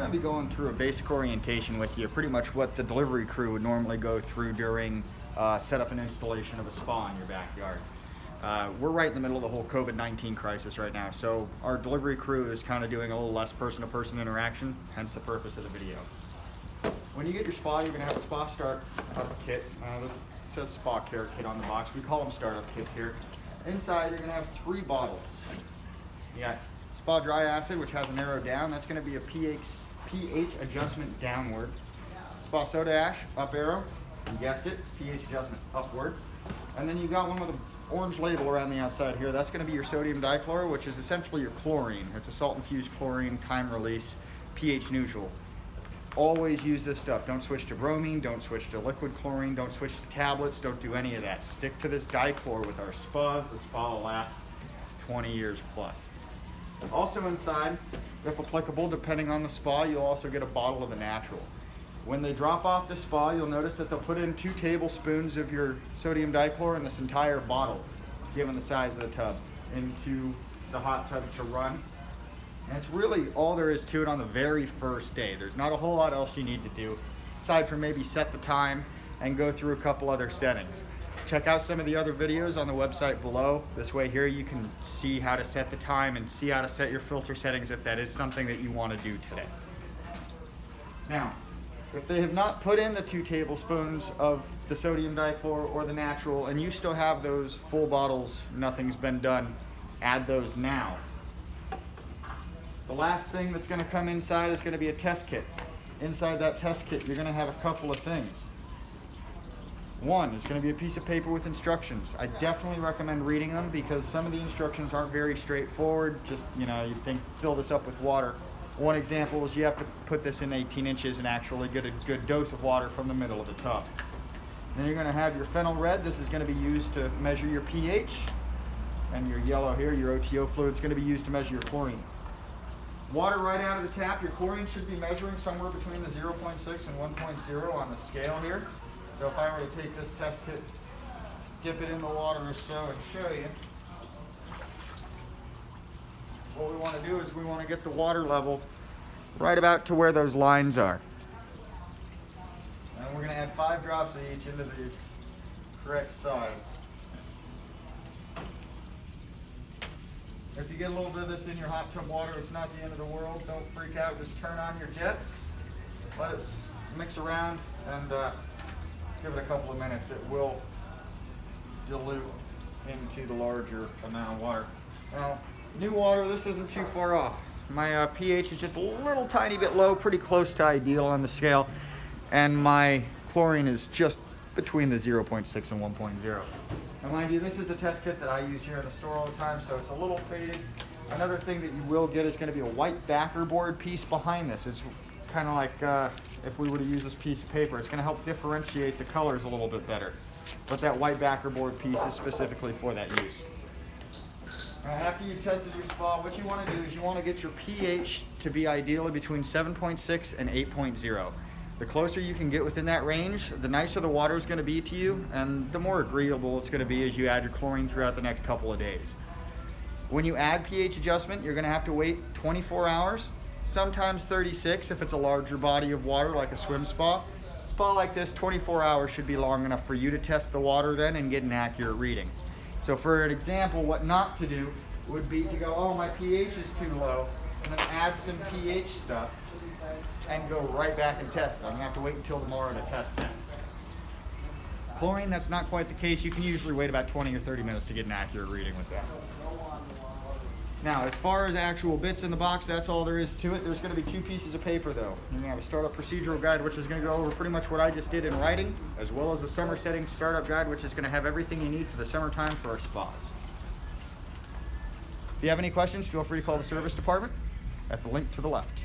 going to be going through a basic orientation with you, pretty much what the delivery crew would normally go through during setup and installation of a spa in your backyard. We're right in the middle of the whole COVID-19 crisis right now, so our delivery crew is kind of doing a little less person-to-person interaction, hence the purpose of the video. When you get your spa, you're going to have a spa startup kit. It says Spa Care Kit on the box. We call them startup kits here. Inside, you're going to have 3 bottles. You got Spa Dry Acid, which has an arrow down. That's going to be a pH adjustment downward. Spa Soda Ash, up arrow. You guessed it, pH adjustment upward. And then you got one with an orange label around the outside here. That's going to be your sodium dichloride, which is essentially your chlorine. It's a salt-infused chlorine, time release, pH neutral. Always use this stuff. Don't switch to bromine, don't switch to liquid chlorine, don't switch to tablets, don't do any of that. Stick to this dichlor with our spas. The spa will last 20 years plus. Also inside, if applicable, depending on the spa, you'll also get a bottle of the natural. When they drop off the spa, you'll notice that they'll put in 2 tablespoons of your sodium dichlor in this entire bottle, given the size of the tub, into the hot tub to run. And it's really all there is to it on the very first day. There's not a whole lot else you need to do, aside from maybe set the time and go through a couple other settings. Check out some of the other videos on the website below. This way here you can see how to set the time and see how to set your filter settings if that is something that you want to do today. Now, if they have not put in the 2 tablespoons of the sodium dichlor or the natural and you still have those full bottles, nothing's been done, add those now. The last thing that's going to come inside is going to be a test kit. Inside that test kit, you're going to have a couple of things. One is going to be a piece of paper with instructions. I definitely recommend reading them because some of the instructions aren't very straightforward. Just, you think fill this up with water. One example is you have to put this in 18 inches and actually get a good dose of water from the middle of the tub. Then you're going to have your phenol red. This is going to be used to measure your pH. And your yellow here, your OTO fluid, is going to be used to measure your chlorine. Water right out of the tap, your chlorine should be measuring somewhere between the 0.6 and 1.0 on the scale here. So if I were to take this test kit, dip it in the water or so and show you, what we want to do is we want to get the water level right about to where those lines are. And we're going to add 5 drops of each into the correct size. If you get a little bit of this in your hot tub water, it's not the end of the world. Don't freak out. Just turn on your jets. Let it mix around and give it a couple of minutes. It will dilute into the larger amount of water. Now, new water, this isn't too far off. My pH is just a little tiny bit low, pretty close to ideal on the scale. And my chlorine is just between the 0.6 and 1.0. Now mind you, this is the test kit that I use here in the store all the time, so it's a little faded. Another thing that you will get is going to be a white backer board piece behind this. It's kind of like if we were to use this piece of paper, it's going to help differentiate the colors a little bit better. But that white backer board piece is specifically for that use. Now, after you've tested your spa, what you want to do is you want to get your pH to be ideally between 7.6 and 8.0. The closer you can get within that range, the nicer the water is going to be to you, and the more agreeable it's going to be as you add your chlorine throughout the next couple of days. When you add pH adjustment, you're going to have to wait 24 hours, sometimes 36 if it's a larger body of water like a swim spa. A spa like this, 24 hours should be long enough for you to test the water then and get an accurate reading. So for an example, what not to do would be to go, oh, my pH is too low, and then add some pH stuff and go right back and test it. I'm going to have to wait until tomorrow to test that. Chlorine, that's not quite the case. You can usually wait about 20 or 30 minutes to get an accurate reading with that. Now, as far as actual bits in the box, that's all there is to it. There's going to be 2 pieces of paper, though. You're going to have a startup procedural guide, which is going to go over pretty much what I just did in writing, as well as a summer setting startup guide, which is going to have everything you need for the summertime for our spas. If you have any questions, feel free to call the service department at the link to the left.